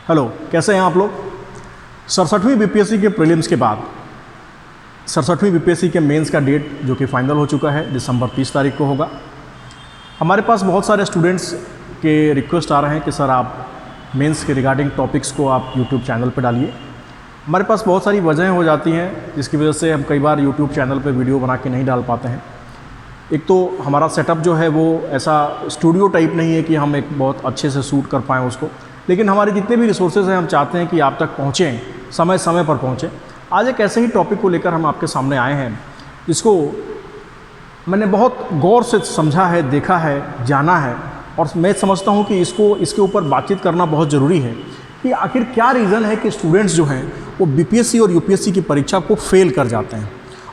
Hello, कैसे हैं आप लोग। 67वीं बीपीएससी के प्रीलिम्स के बाद 67वीं बीपीएससी के मेंस का डेट जो कि फाइनल हो चुका है, दिसंबर 30 तारीख को होगा। हमारे पास बहुत सारे स्टूडेंट्स के रिक्वेस्ट आ रहे हैं कि सर आप मेंस के रिगार्डिंग टॉपिक्स को आप यूट्यूब चैनल पर डालिए। हमारे पास बहुत सारी वजहें हो जाती हैं जिसकी वजह से हम कई बार यूट्यूब चैनल पर वीडियो बना के नहीं डाल पाते हैं। एक तो हमारा सेटअप जो है वो ऐसा स्टूडियो टाइप नहीं है कि हम एक बहुत अच्छे से शूट कर पाएँ उसको, लेकिन हमारे जितने भी रिसोर्सेज हैं हम चाहते हैं कि आप तक पहुँचें, समय समय पर पहुँचें। आज एक ऐसे ही टॉपिक को लेकर हम आपके सामने आए हैं जिसको मैंने बहुत गौर से समझा है, देखा है, जाना है, और मैं समझता हूँ कि इसके ऊपर बातचीत करना बहुत ज़रूरी है कि आखिर क्या रीज़न है कि स्टूडेंट्स जो हैं वो बीपीएससी और यूपीएससी की परीक्षा को फेल कर जाते हैं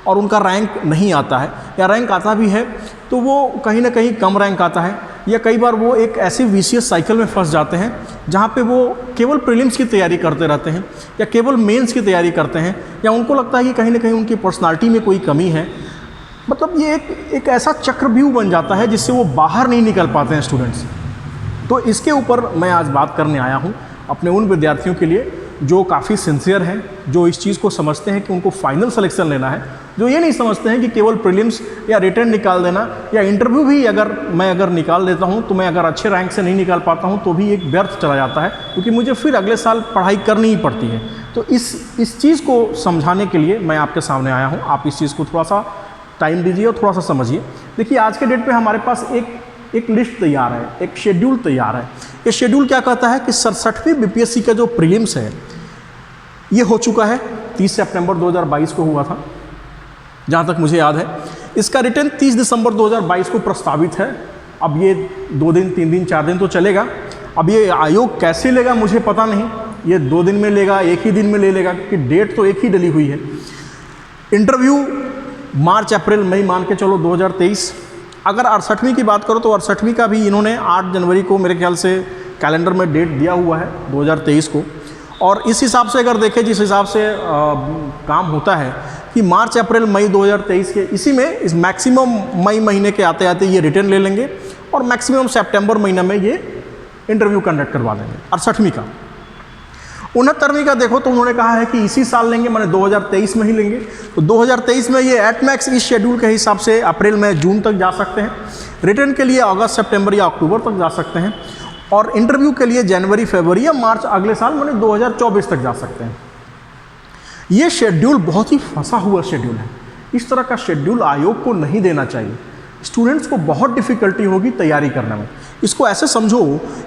और उनका रैंक नहीं आता है, या रैंक आता भी है तो वो कहीं ना कहीं कम रैंक आता है, या कई बार वो एक ऐसी विशियस साइकिल में फंस जाते हैं जहाँ पे वो केवल प्रीलिम्स की तैयारी करते रहते हैं या केवल मेंस की तैयारी करते हैं, या उनको लगता है कि कहीं ना कहीं उनकी पर्सनालिटी में कोई कमी है। मतलब ये एक ऐसा चक्रव्यूह बन जाता है जिससे वो बाहर नहीं निकल पाते हैं स्टूडेंट्स। तो इसके ऊपर मैं आज बात करने आया हूँ अपने उन विद्यार्थियों के लिए जो काफ़ी सिंसियर हैं, जो इस चीज़ को समझते हैं कि उनको फाइनल सिलेक्शन लेना है, जो ये नहीं समझते हैं कि केवल प्रीलिम्स या रिटन निकाल देना या इंटरव्यू भी अगर निकाल देता हूँ तो मैं अगर अच्छे रैंक से नहीं निकाल पाता हूँ तो भी एक व्यर्थ चला जाता है, क्योंकि मुझे फिर अगले साल पढ़ाई करनी ही पड़ती है। तो इस चीज़ को समझाने के लिए मैं आपके सामने आया हूँ। आप इस चीज़ को थोड़ा सा टाइम दीजिए और थोड़ा सा समझिए। देखिए, आज के डेट पे हमारे पास एक लिस्ट तैयार है, एक शेड्यूल तैयार है। ये शेड्यूल क्या कहता है कि 67वीं बीपीएससी का जो प्रीलिम्स है ये हो चुका है, 30 सितंबर 2022 को हुआ था जहाँ तक मुझे याद है। इसका रिटर्न 30 दिसंबर 2022 को प्रस्तावित है। अब ये 2 दिन 3 दिन 4 दिन तो चलेगा। अब ये आयोग कैसे लेगा मुझे पता नहीं, ये 2 दिन में लेगा, एक ही दिन में ले लेगा, क्योंकि डेट तो एक ही डली हुई है। इंटरव्यू मार्च अप्रैल मई मान के चलो 2023। अगर 68वीं की बात करो तो 68वीं का भी इन्होंने 8 जनवरी को मेरे ख्याल से कैलेंडर में डेट दिया हुआ है 2023 को। और इस हिसाब से अगर देखें, जिस हिसाब से काम होता है कि मार्च अप्रैल मई 2023 के इसी में इस मैक्सिमम मई महीने के आते आते ये रिटर्न ले लेंगे और मैक्सिमम सितंबर महीना में ये इंटरव्यू कंडक्ट करवा देंगे 68वीं का। 69वीं का देखो तो उन्होंने कहा है कि इसी साल लेंगे, माने 2023 में ही लेंगे। तो 2023 में ये एट मैक्स इस शेड्यूल के हिसाब से अप्रैल मई जून तक जा सकते हैं। रिटर्न के लिए अगस्त सितंबर या अक्टूबर तक जा सकते हैं, और इंटरव्यू के लिए जनवरी फरवरी या मार्च अगले साल माने 2024 तक जा सकते हैं। ये शेड्यूल बहुत ही फंसा हुआ शेड्यूल है। इस तरह का शेड्यूल आयोग को नहीं देना चाहिए। स्टूडेंट्स को बहुत डिफ़िकल्टी होगी तैयारी करने में। इसको ऐसे समझो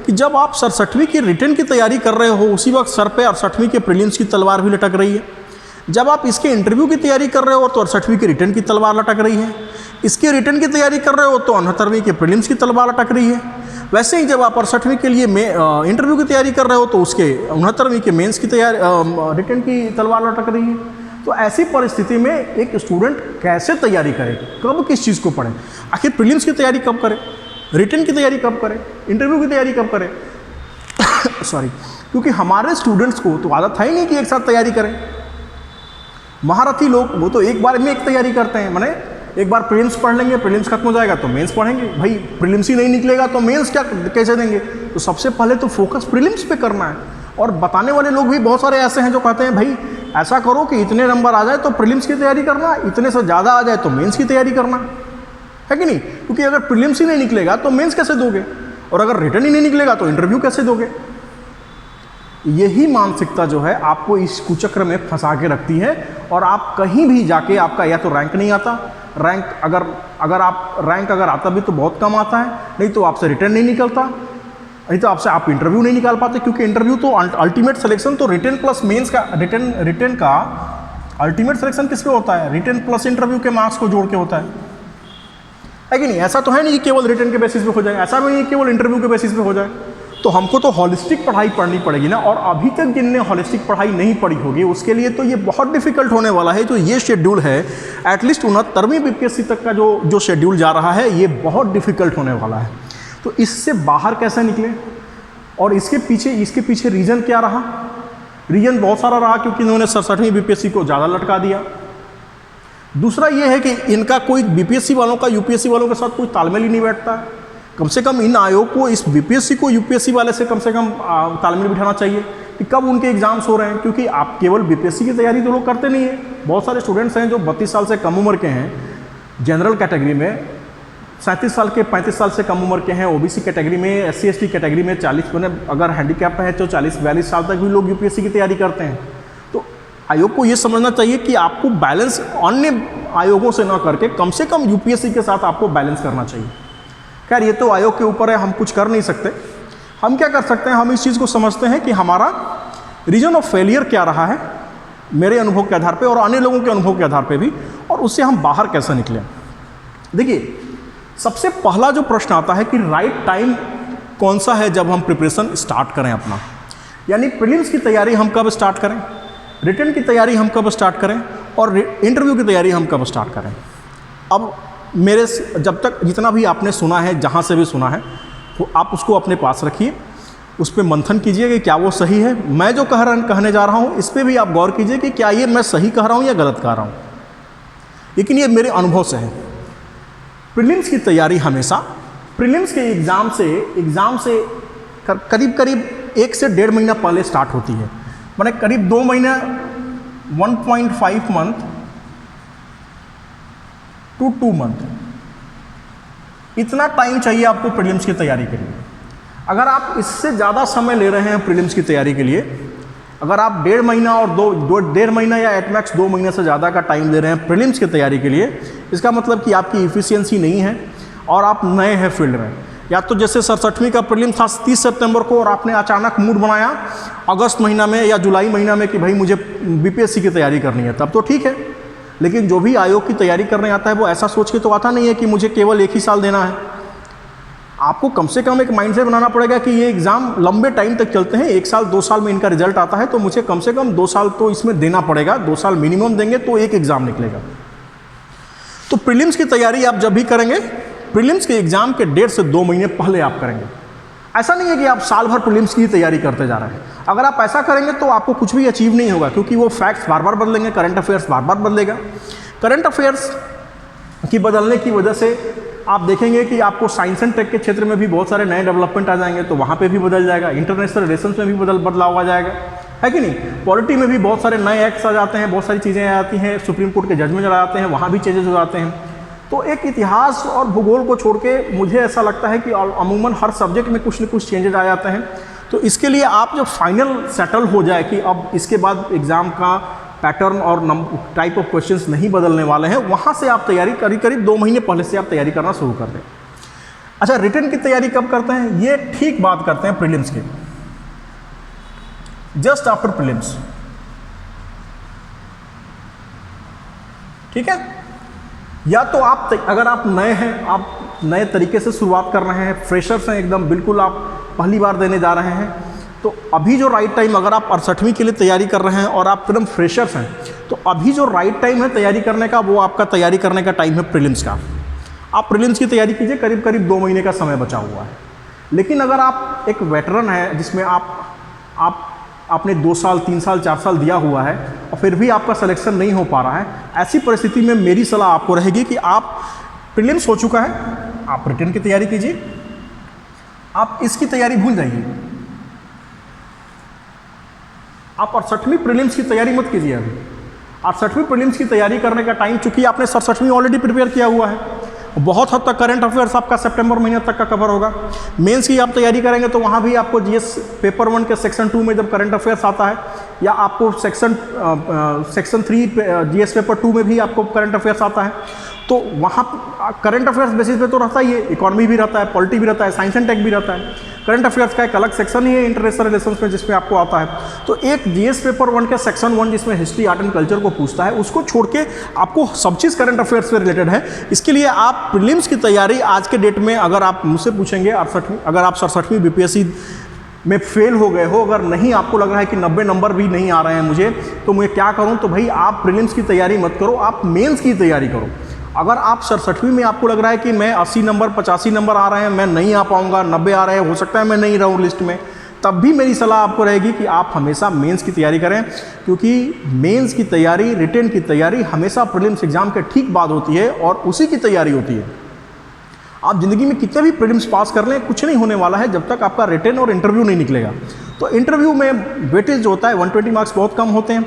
कि जब आप 67वीं की रिटर्न की तैयारी कर रहे हो उसी वक्त सर पे 68वीं के प्रीलिम्स की तलवार भी लटक रही है। जब आप इसके इंटरव्यू की तैयारी कर रहे हो तो 68वीं की रिटर्न की तलवार लटक रही है। इसके रिटर्न की तैयारी कर रहे हो तो 69वीं के प्रीलिम्स की तलवार लटक रही है। वैसे ही जब आप 68वीं के लिए इंटरव्यू की तैयारी कर रहे हो तो उसके 69वीं के मेंस की तैयारी रिटर्न की तलवार लटक रही है। तो ऐसी परिस्थिति में एक स्टूडेंट कैसे तैयारी करे, कब किस चीज़ को पढ़े, आखिर प्रीलिम्स की तैयारी कब करे, रिटर्न की तैयारी कब करे, इंटरव्यू की तैयारी कब करे सॉरी, क्योंकि हमारे स्टूडेंट्स को तो आदत है ही नहीं कि एक साथ तैयारी करें। महारथी लोग वो तो एक बार में एक तैयारी करते हैं, माने एक बार प्रीलिम्स पढ़ लेंगे, प्रीलिम्स खत्म हो जाएगा तो मेंस पढ़ेंगे। भाई प्रीलिम्स ही नहीं निकलेगा तो मेंस कैसे देंगे। तो सबसे पहले तो फोकस प्रीलिम्स पे करना है। और बताने वाले लोग भी बहुत सारे ऐसे हैं जो कहते हैं भाई ऐसा करो कि इतने नंबर आ जाए तो प्रीलिम्स की तैयारी करना, इतने से ज़्यादा आ जाए तो मेंस की तैयारी करना, है कि नहीं। क्योंकि अगर प्रीलिम्स ही नहीं निकलेगा तो मेंस कैसे दोगे, और अगर रिटर्न ही नहीं निकलेगा तो इंटरव्यू कैसे दोगे। यही मानसिकता जो है आपको इस कुचक्र में फंसा के रखती है, और आप कहीं भी जाके आपका या तो रैंक नहीं आता, रैंक अगर आता भी तो बहुत कम आता है, नहीं तो आपसे रिटर्न नहीं निकलता, नहीं तो आपसे आप इंटरव्यू नहीं निकाल पाते, क्योंकि इंटरव्यू तो अल्टीमेट सिलेक्शन तो रिटर्न प्लस मेंस का रिटर्न का अल्टीमेट सिलेक्शन किस पे होता है, रिटर्न प्लस इंटरव्यू के मार्क्स को जोड़ के होता है कि नहीं। ऐसा तो है नहीं कि केवल रिटर्न के बेसिस पे हो जाए, ऐसा भी नहीं केवल इंटरव्यू के बेसिस पे हो जाए। तो हमको तो हॉलिस्टिक पढ़ाई पढ़नी पड़ेगी ना, और अभी तक जिनने हॉलिस्टिक पढ़ाई नहीं पढ़ी होगी उसके लिए तो ये बहुत डिफिकल्ट होने वाला है। तो ये शेड्यूल है एटलीस्ट 69वीं बीपीएससी तक का जो शेड्यूल जा रहा है ये बहुत डिफिकल्ट होने वाला है। तो इससे बाहर कैसे निकले, और इसके पीछे रीज़न क्या रहा। रीज़न बहुत सारा रहा, क्योंकि इन्होंने 67वीं बीपीएससी को ज़्यादा लटका दिया। दूसरा ये है कि इनका कोई बीपीएससी वालों का यूपीएससी वालों के साथ कोई तालमेल ही नहीं बैठता। कम से कम इन आयोग को इस बीपीएससी को यूपीएससी वाले से कम तालमेल बिठाना चाहिए कि कब उनके एग्ज़ाम्स हो रहे हैं, क्योंकि आप केवल बीपीएससी की तैयारी तो लोग करते नहीं है। बहुत सारे स्टूडेंट्स हैं जो 32 साल से कम उम्र के हैं जनरल कैटेगरी में, 37 साल के 35 साल से कम उम्र के हैं ओबीसी कैटेगरी में, एससी एसटी कैटेगरी में 40 अगर हैंडीकैप है तो 40-42 साल तक भी लोग यूपीएससी की तैयारी करते हैं। तो आयोग को ये समझना चाहिए कि आपको बैलेंस अन्य आयोगों से ना करके कम से कम यूपीएससी के साथ आपको बैलेंस करना चाहिए। खैर ये तो आयोग के ऊपर है, हम कुछ कर नहीं सकते। हम क्या कर सकते हैं, हम इस चीज़ को समझते हैं कि हमारा रीजन ऑफ फेलियर क्या रहा है मेरे अनुभव के आधार पे और अन्य लोगों के अनुभव के आधार पे भी, और उससे हम बाहर कैसे निकलें। देखिए, सबसे पहला जो प्रश्न आता है कि राइट टाइम कौन सा है जब हम प्रिपरेशन स्टार्ट करें अपना, यानी प्रीलिम्स की तैयारी हम कब स्टार्ट करें, रिटन की तैयारी हम कब स्टार्ट करें और इंटरव्यू की तैयारी हम कब स्टार्ट करें। अब मेरे जब तक जितना भी आपने सुना है, जहाँ से भी सुना है, तो आप उसको अपने पास रखिए, उस पर मंथन कीजिए कि क्या वो सही है। मैं जो कहने जा रहा हूँ इस पर भी आप गौर कीजिए कि क्या ये मैं सही कह रहा हूँ या गलत कह रहा हूँ, लेकिन ये मेरे अनुभव से है। प्रीलिम्स की तैयारी हमेशा प्रीलिम्स के एग्ज़ाम से करीब 1 से 1.5 महीना पहले स्टार्ट होती है, माने करीब 2 महीना 1.5 मंथ टू 2 मंथ, इतना टाइम चाहिए आपको प्रीलिम्स की तैयारी के लिए। अगर आप इससे ज़्यादा समय ले रहे हैं प्रीलिम्स की तैयारी के लिए, अगर आप 1.5 महीना और 1.5 महीना या एट मैक्स 2 महीने से ज़्यादा का टाइम ले रहे हैं प्रीलिम्स की तैयारी के लिए, इसका मतलब कि आपकी इफ़िशियंसी नहीं है और आप नए हैं फील्ड में। या तो जैसे 67वीं का प्रीलिम्स था 30 सितंबर को और आपने अचानक मूड बनाया अगस्त महीना में या जुलाई महीना में कि भाई मुझे बीपीएससी की तैयारी करनी है, तब तो ठीक है। लेकिन जो भी आयोग की तैयारी करने आता है वो ऐसा सोच के तो आता नहीं है कि मुझे केवल 1 ही साल देना है। आपको कम से कम एक माइंडसेट बनाना पड़ेगा कि ये एग्ज़ाम लंबे टाइम तक चलते हैं, 1 साल 2 साल में इनका रिजल्ट आता है, तो मुझे कम से कम 2 साल तो इसमें देना पड़ेगा। 2 साल मिनिमम देंगे तो एक एग्ज़ाम निकलेगा। तो प्रीलिम्स की तैयारी आप जब भी करेंगे, प्रीलिम्स के एग्ज़ाम के 1.5 से 2 महीने पहले आप करेंगे। ऐसा नहीं है कि आप साल भर प्रीलिम्स की तैयारी करते जा रहे हैं। अगर आप ऐसा करेंगे तो आपको कुछ भी अचीव नहीं होगा, क्योंकि वो फैक्ट्स बार बार बदलेंगे, करंट अफेयर्स बार बार बदलेगा। करंट अफेयर्स की बदलने की वजह से आप देखेंगे कि आपको साइंस एंड टेक के क्षेत्र में भी बहुत सारे नए डेवलपमेंट आ जाएंगे, तो वहाँ पे भी बदल जाएगा। इंटरनेशनल रिलेशंस में भी बदलाव आ जाएगा, है कि नहीं। पॉलिटी में भी बहुत सारे नए एक्ट्स आ जाते हैं, बहुत सारी चीज़ें आ जाती हैं, सुप्रीम कोर्ट के जजमेंट आ जाते हैं, वहाँ भी चेंजेस हो जाते हैं। तो एक इतिहास और भूगोल को छोड़ के मुझे ऐसा लगता है कि अमूमन हर सब्जेक्ट में कुछ न कुछ चेंजेस आ जाते हैं। तो इसके लिए आप जब फाइनल सेटल हो जाए कि अब इसके बाद एग्ज़ाम का पैटर्न और टाइप ऑफ क्वेश्चंस नहीं बदलने वाले हैं, वहाँ से आप तैयारी करीब 2 महीने पहले से आप तैयारी करना शुरू कर दें। अच्छा, रिटन की तैयारी कब करते हैं? ये ठीक बात करते हैं प्रीलिम्स की, जस्ट आफ्टर प्रीलिम्स, ठीक है। या तो आप अगर आप नए हैं, आप नए तरीके से शुरुआत कर रहे हैं, फ्रेशर्स हैं एकदम, बिल्कुल आप पहली बार देने जा रहे हैं, तो अभी जो राइट टाइम, अगर आप 68वीं के लिए तैयारी कर रहे हैं और आप एकदम फ्रेशर्स हैं, तो अभी जो राइट टाइम है तैयारी करने का, वो आपका तैयारी करने का टाइम है प्रीलिम्स का। आप प्रीलिम्स की तैयारी कीजिए, करीब 2 महीने का समय बचा हुआ है। लेकिन अगर आप एक वेटरन है जिसमें आपने 2 साल 3 साल 4 साल दिया हुआ है और फिर भी आपका सिलेक्शन नहीं हो पा रहा है, ऐसी परिस्थिति में मेरी सलाह आपको रहेगी कि आप प्रीलिम्स हो चुका है, आप रिटन की तैयारी कीजिए, आप इसकी तैयारी भूल जाइए। आप 68वीं प्रीलिम्स की तैयारी मत कीजिए अभी। 68वीं प्रीलिम्स की तैयारी करने का टाइम, चूंकि आपने 67वीं ऑलरेडी प्रिपेयर किया हुआ है, बहुत हद तक करंट अफेयर्स आपका सितंबर महीने तक का कवर होगा। मेंस की आप तैयारी करेंगे तो वहाँ भी आपको जीएस पेपर 1 के सेक्शन 2 में जब करंट अफेयर्स आता है, या आपको सेक्शन 3 जीएस पेपर 2 में भी आपको करंट अफेयर्स आता है, तो वहाँ करंट अफेयर्स बेसिस पे तो रहता ही है, इकोनॉमी भी रहता है, पॉलिटी भी रहता है, साइंस एंड टेक भी रहता है। करंट अफेयर्स का एक अलग सेक्शन ही है इंटरनेशनल रिलेशंस में जिसमें आपको आता है। तो एक जीएस पेपर 1 के सेक्शन 1 जिसमें हिस्ट्री आर्ट एंड कल्चर को पूछता है, उसको छोड़ के आपको सब चीज़ करंट अफेयर्स से रिलेटेड है। इसके लिए आप प्रीलिम्स की तैयारी आज के डेट में, अगर आप मुझसे पूछेंगे अगर आप 67वीं बीपीएससी में फेल हो गए हो, अगर नहीं आपको लग रहा है कि 90 नंबर भी नहीं आ रहे हैं मुझे, तो मैं क्या करूं, तो भाई आप प्रीलिम्स की तैयारी मत करो, आप मेंस की तैयारी करो। अगर आप 67वीं में आपको लग रहा है कि मैं 80 नंबर 85 नंबर आ रहे हैं, मैं नहीं आ पाऊंगा, 90 आ रहे हैं, हो सकता है मैं नहीं रहूं लिस्ट में, तब भी मेरी सलाह आपको रहेगी कि आप हमेशा मेंस की तैयारी करें, क्योंकि मेंस की तैयारी, रिटन की तैयारी हमेशा प्रीलिम्स एग्जाम के ठीक बाद होती है और उसी की तैयारी होती है। आप ज़िंदगी में कितने भी प्रीलिम्स पास कर लें, कुछ नहीं होने वाला है जब तक आपका रिटन और इंटरव्यू नहीं निकलेगा। तो इंटरव्यू में वेटेज जो होता है 120 मार्क्स बहुत कम होते हैं,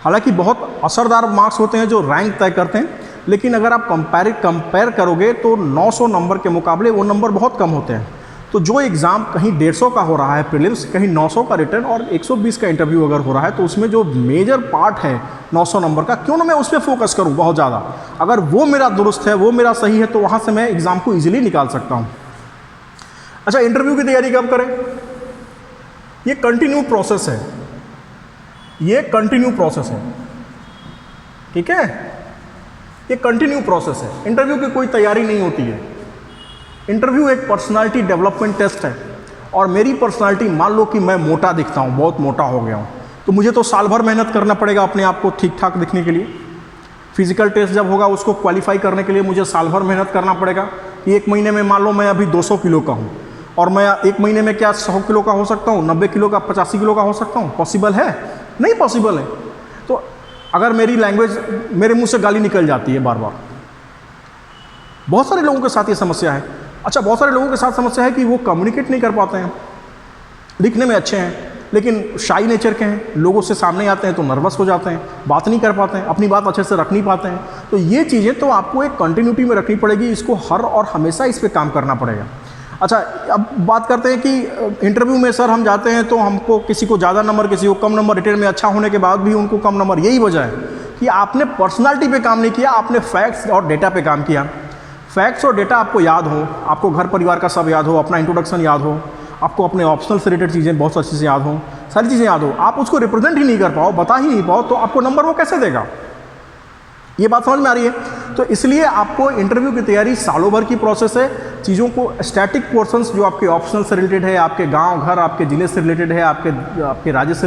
हालांकि बहुत असरदार मार्क्स होते हैं जो रैंक तय करते हैं, लेकिन अगर आप कंपेयर करोगे तो 900 नंबर के मुकाबले वो नंबर बहुत कम होते हैं। तो जो एग्ज़ाम कहीं 150 का हो रहा है प्रीलिम्स, कहीं 900 का रिटर्न और 120 का इंटरव्यू अगर हो रहा है, तो उसमें जो मेजर पार्ट है 900 नंबर का, क्यों ना मैं उस पर फोकस करूं बहुत ज़्यादा। अगर वो मेरा दुरुस्त है, वो मेरा सही है, तो वहाँ से मैं एग्ज़ाम को ईजिली निकाल सकता हूँ। अच्छा, इंटरव्यू की तैयारी कब करें? ये कंटिन्यू प्रोसेस है, ये कंटिन्यू प्रोसेस है, ठीक है, ये कंटिन्यू प्रोसेस है। इंटरव्यू की कोई तैयारी नहीं होती है। इंटरव्यू एक पर्सनालिटी डेवलपमेंट टेस्ट है, और मेरी पर्सनालिटी, मान लो कि मैं मोटा दिखता हूँ, बहुत मोटा हो गया हूँ, तो मुझे तो साल भर मेहनत करना पड़ेगा अपने आप को ठीक ठाक दिखने के लिए। फिजिकल टेस्ट जब होगा उसको क्वालिफाई करने के लिए मुझे साल भर मेहनत करना पड़ेगा। कि 1 महीने में मान लो मैं अभी 200 किलो का हूँ, और मैं 1 महीने में क्या 100 किलो का हो सकता हूँ, 90 किलो का, 85 किलो का हो सकता हूँ? पॉसिबल है? नहीं पॉसिबल है। तो अगर मेरी लैंग्वेज, मेरे मुंह से गाली निकल जाती है बार बार, बहुत सारे लोगों के साथ ये समस्या है। अच्छा, बहुत सारे लोगों के साथ समस्या है कि वो कम्युनिकेट नहीं कर पाते हैं, दिखने में अच्छे हैं लेकिन शाई नेचर के हैं, लोगों से सामने आते हैं तो नर्वस हो जाते हैं, बात नहीं कर पाते हैं, अपनी बात अच्छे से रख नहीं पाते हैं। तो ये चीज़ें तो आपको एक कंटिन्यूटी में रखनी पड़ेगी, इसको हर और हमेशा इस पर काम करना पड़ेगा। अच्छा, अब बात करते हैं कि इंटरव्यू में सर हम जाते हैं तो हमको किसी को ज़्यादा नंबर, किसी को कम नंबर, रिटर्न में अच्छा होने के बाद भी उनको कम नंबर। यही वजह है कि आपने पर्सनालिटी पे काम नहीं किया, आपने फैक्ट्स और डेटा पे काम किया। फैक्ट्स और डेटा आपको याद हो, आपको घर परिवार का सब याद हो, अपना इंट्रोडक्शन याद हो, आपको अपने ऑप्शनल से रिलेटेड चीज़ें बहुत अच्छे से याद हो, सारी चीज़ें याद हो, आप उसको रिप्रेजेंट ही नहीं कर पाओ, बता ही नहीं पाओ, तो आपको नंबर वो कैसे देगा? ये बात समझ में आ रही है? तो इसलिए आपको इंटरव्यू की तैयारी सालों भर की प्रोसेस है। चीज़ों को, स्टैटिक पोर्शंस जो आपके ऑप्शनल से रिलेटेड है, आपके गांव घर, आपके ज़िले से रिलेटेड है, आपके राज्य से